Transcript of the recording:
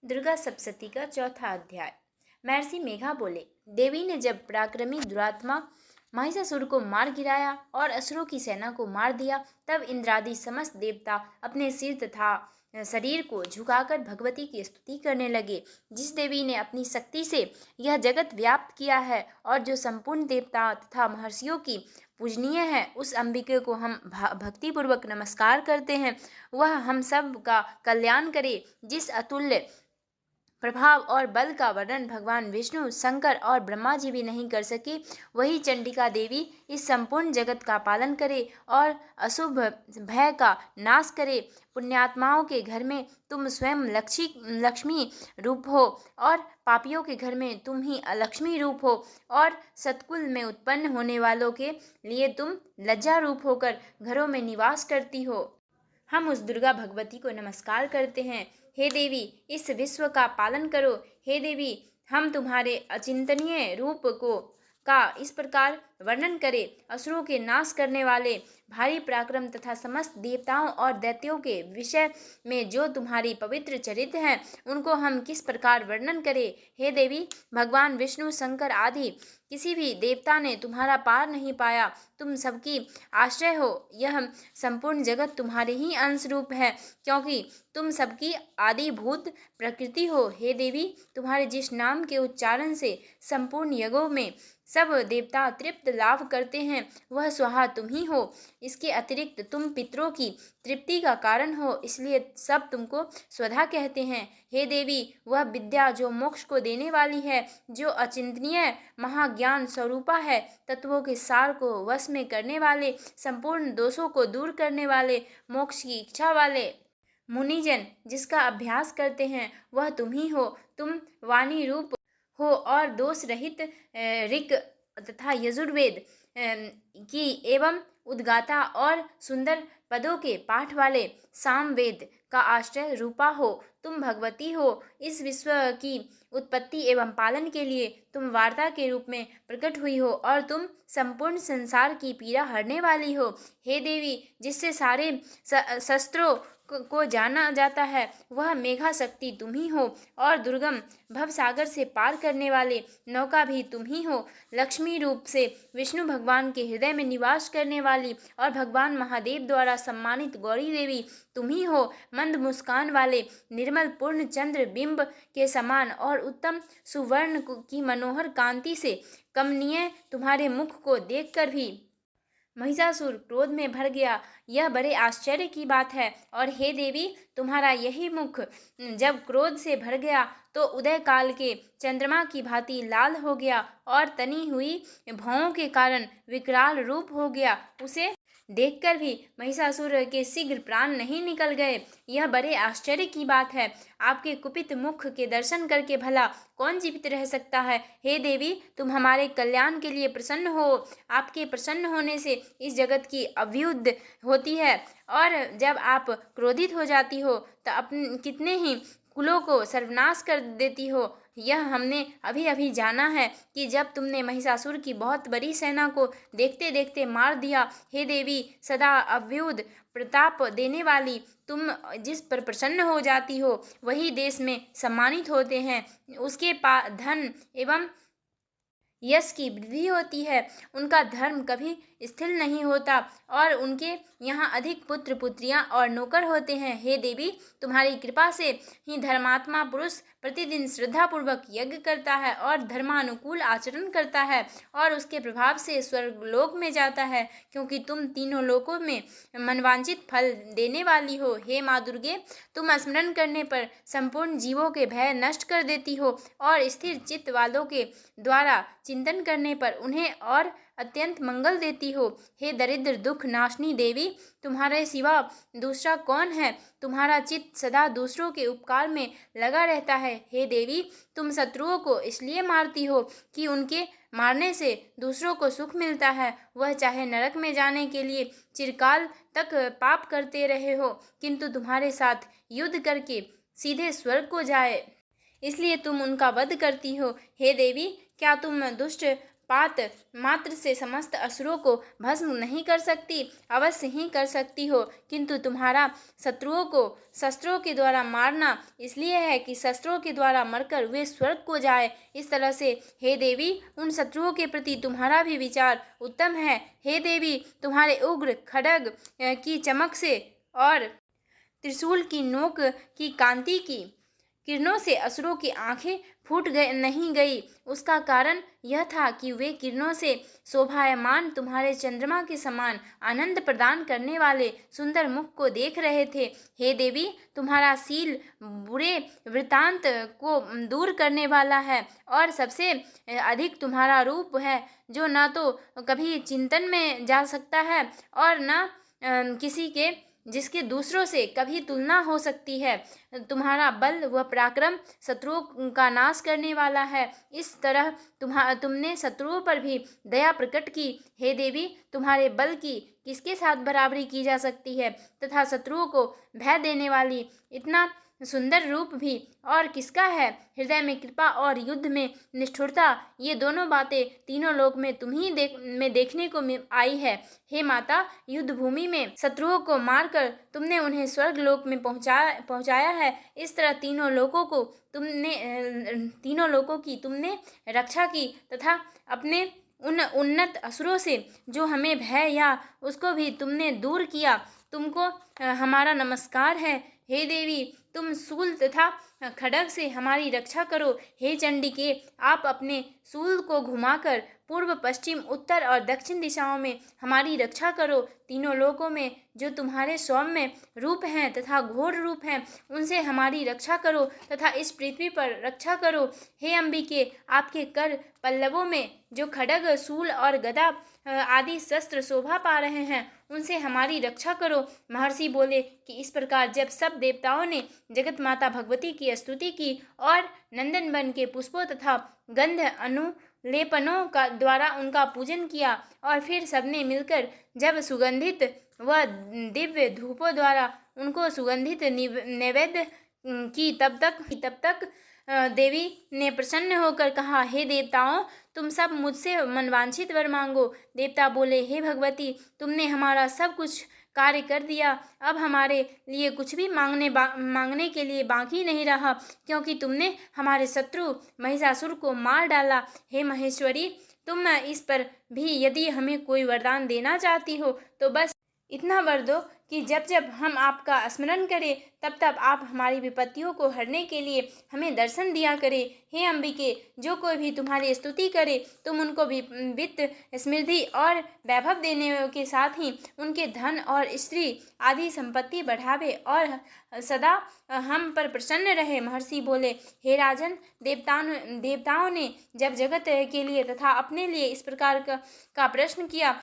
दुर्गा सप्तशती का चौथा अध्याय। महर्षि मेघा बोले, देवी ने जब पराक्रमी दुरात्मा महिषासुर को मार गिराया और असुरों की सेना को मार दिया, तब इंद्रादि समस्त देवता अपने सिर तथा शरीर को झुकाकर भगवती की स्तुति करने लगे। जिस देवी ने अपनी शक्ति से यह जगत व्याप्त किया है और जो संपूर्ण देवता तथा महर्षियों की पूजनीय है, उस अंबिके को हम भक्तिपूर्वक नमस्कार करते हैं। वह हम सब का कल्याण करे। जिस अतुल्य प्रभाव और बल का वर्णन भगवान विष्णु, शंकर और ब्रह्मा जी भी नहीं कर सके, वही चंडिका देवी इस संपूर्ण जगत का पालन करे और अशुभ भय का नाश करे। पुण्यात्माओं के घर में तुम स्वयं लक्ष्मी रूप हो और पापियों के घर में तुम ही अलक्ष्मी रूप हो और सतकुल में उत्पन्न होने वालों के लिए तुम लज्जा रूप होकर घरों में निवास करती हो। हम उस दुर्गा भगवती को नमस्कार करते हैं। हे देवी, इस विश्व का पालन करो। हे देवी, हम तुम्हारे अचिंतनीय रूप का इस प्रकार वर्णन करें। असुरों के नाश करने वाले भारी पराक्रम तथा समस्त देवताओं और दैत्यों के विषय में जो तुम्हारी पवित्र चरित्र हैं, उनको हम किस प्रकार वर्णन करें। हे देवी, भगवान विष्णु, शंकर आदि किसी भी देवता ने तुम्हारा पार नहीं पाया। तुम सबकी आश्रय हो। यह संपूर्ण जगत तुम्हारे ही अंश रूप है, क्योंकि तुम सबकी आदिभूत प्रकृति हो। हे देवी, तुम्हारे जिस नाम के उच्चारण से संपूर्ण यज्ञों में सब देवता तृप्त लाभ करते हैं, वह स्वाहा तुम ही हो। इसके अतिरिक्त तुम पितरों की तृप्ति का कारण हो, इसलिए सब तुमको स्वधा कहते हैं। हे देवी, वह विद्या जो मोक्ष को देने वाली है, जो अचिंतनीय महाज्ञान स्वरूपा है, तत्वों के सार को वश में करने वाले, संपूर्ण दोषों को दूर करने वाले, मोक्ष की इच्छा वाले मुनिजन जिसका अभ्यास करते हैं, वह तुम ही हो। तुम वाणी रूप हो और दोष रहित ऋग तथा यजुर्वेद की एवं उद्गाता और सुंदर पदों के पाठ वाले सामवेद का आश्रय रूपा हो। तुम भगवती हो। इस विश्व की उत्पत्ति एवं पालन के लिए तुम वार्ता के रूप में प्रकट हुई हो और तुम संपूर्ण संसार की पीड़ा हरने वाली हो। हे देवी, जिससे सारे शस्त्रों को जाना जाता है, वह मेघा शक्ति तुम ही हो और दुर्गम भवसागर से पार करने वाले नौका भी तुम ही हो। लक्ष्मी रूप से विष्णु भगवान के हृदय में निवास करने वाली और भगवान महादेव द्वारा सम्मानित गौरी देवी तुम ही हो। मंद मुस्कान वाले निर्मल पूर्ण चंद्र बिंब के समान और उत्तम सुवर्ण की मनोहर कांति से कमनीय तुम्हारे मुख को देखकर भी महिषासुर क्रोध में भर गया। यह बड़े आश्चर्य की बात है। और हे देवी, तुम्हारा यही मुख जब क्रोध से भर गया तो उदय काल के चंद्रमा की भांति लाल हो गया और तनी हुई भौं के कारण विकराल रूप हो गया। उसे देखकर भी महिषासुर के शीघ्र प्राण नहीं निकल गए। यह बड़े आश्चर्य की बात है। आपके कुपित मुख के दर्शन करके भला कौन जीवित रह सकता है। हे देवी, तुम हमारे कल्याण के लिए प्रसन्न हो। आपके प्रसन्न होने से इस जगत की अभ्युदय होती है और जब आप क्रोधित हो जाती हो तो अपने कितने ही कुलों को सर्वनाश कर देती हो। यह हमने अभी अभी जाना है कि जब तुमने महिषासुर की बहुत बड़ी सेना को देखते देखते मार दिया। हे देवी, सदा अभ्युदय प्रताप देने वाली तुम जिस पर प्रसन्न हो जाती हो, वही देश में सम्मानित होते हैं। उसके पास धन एवं यश की वृद्धि होती है। उनका धर्म कभी स्थिर नहीं होता और उनके यहाँ अधिक पुत्र पुत्रियाँ और नौकर होते हैं। हे देवी, तुम्हारी कृपा से ही धर्मात्मा पुरुष प्रतिदिन श्रद्धापूर्वक यज्ञ करता है और धर्मानुकूल आचरण करता है और उसके प्रभाव से स्वर्गलोक में जाता है, क्योंकि तुम तीनों लोकों में मनवांचित फल देने वाली हो। हे माँ दुर्गे, तुम स्मरण करने पर संपूर्ण जीवों के भय नष्ट कर देती हो और स्थिर चित्त वालों के द्वारा चिंतन करने पर उन्हें और अत्यंत मंगल देती हो। हे दरिद्र दुख नाशनी देवी, तुम्हारे सिवा दूसरा कौन है। तुम्हारा चित्त सदा दूसरों के उपकार में लगा रहता है। हे देवी, तुम शत्रुओं को इसलिए मारती हो कि उनके मारने से दूसरों को सुख मिलता है। वह चाहे नरक में जाने के लिए चिरकाल तक पाप करते रहे हो, किंतु तुम्हारे साथ युद्ध करके सीधे स्वर्ग को जाए, इसलिए तुम उनका वध करती हो। हे देवी, क्या तुम दुष्ट पात मात्र से समस्त असुरों को भस्म नहीं कर सकती, अवश्य ही कर सकती हो, किंतु तुम्हारा शत्रुओं को शस्त्रों के द्वारा मारना इसलिए है कि शस्त्रों के द्वारा मरकर वे स्वर्ग को जाए। इस तरह से हे देवी, उन शत्रुओं के प्रति तुम्हारा भी विचार उत्तम है। हे देवी, तुम्हारे उग्र खड्ग की चमक से और त्रिशूल की नोक की कांति की किरणों से असुरों की आंखें फूट गए नहीं गई। उसका कारण यह था कि वे किरणों से शोभायमान तुम्हारे चंद्रमा के समान आनंद प्रदान करने वाले सुंदर मुख को देख रहे थे। हे देवी, तुम्हारा शील बुरे वृतांत को दूर करने वाला है और सबसे अधिक तुम्हारा रूप है, जो न तो कभी चिंतन में जा सकता है और न किसी के जिसके दूसरों से कभी तुलना हो सकती है। तुम्हारा बल व पराक्रम शत्रुओं का नाश करने वाला है। इस तरह तुमने शत्रुओं पर भी दया प्रकट की। हे देवी, तुम्हारे बल की किसके साथ बराबरी की जा सकती है तथा शत्रुओं को भय देने वाली इतना सुंदर रूप भी और किसका है। हृदय में कृपा और युद्ध में निष्ठुरता, ये दोनों बातें तीनों लोक में तुम्ही देखने को आई है। हे माता, युद्ध भूमि में शत्रुओं को मारकर तुमने उन्हें स्वर्ग लोक में पहुंचाया है। इस तरह तीनों लोकों की तुमने रक्षा की तथा अपने उन उन्नत असुरों से जो हमें भय या उसको भी तुमने दूर किया। तुमको हमारा नमस्कार है। हे देवी, तुम शूल तथा खड्ग से हमारी रक्षा करो। हे चंडिके, आप अपने शूल को घुमाकर पूर्व, पश्चिम, उत्तर और दक्षिण दिशाओं में हमारी रक्षा करो। तीनों लोकों में जो तुम्हारे सौम्य रूप हैं तथा घोर रूप हैं, उनसे हमारी रक्षा करो तथा इस पृथ्वी पर रक्षा करो। हे अंबिके, आपके कर पल्लवों में जो खड्ग, शूल और गदा आदि शस्त्र शोभा पा रहे हैं, उनसे हमारी रक्षा करो। महर्षि बोले कि इस प्रकार जब सब देवताओं ने जगत माता भगवती की स्तुति की और नंदन वन के पुष्पों तथा गंध अनुलेपनों का द्वारा उनका पूजन किया और फिर सबने मिलकर जब सुगंधित व दिव्य धूपों द्वारा उनको सुगंधित नैवेद्य की, तब तक देवी ने प्रसन्न होकर कहा, हे देवताओं, तुम सब मुझसे मनवांछित वर मांगो। देवता बोले, हे भगवती, तुमने हमारा सब कुछ कार्य कर दिया। अब हमारे लिए कुछ भी मांगने के लिए बाकी नहीं रहा, क्योंकि तुमने हमारे शत्रु महिषासुर को मार डाला। हे महेश्वरी, तुम इस पर भी यदि हमें कोई वरदान देना चाहती हो तो बस इतना वर दो कि जब जब हम आपका स्मरण करें तब तब आप हमारी विपत्तियों को हरने के लिए हमें दर्शन दिया करें। हे अंबिके, जो कोई भी तुम्हारी स्तुति करे तुम उनको भी वित्त, समृद्धि और वैभव देने के साथ ही उनके धन और स्त्री आदि संपत्ति बढ़ावे और सदा हम पर प्रसन्न रहे। महर्षि बोले, हे राजन, देवताओं ने जब जगत के लिए तथा अपने लिए इस प्रकार का प्रश्न किया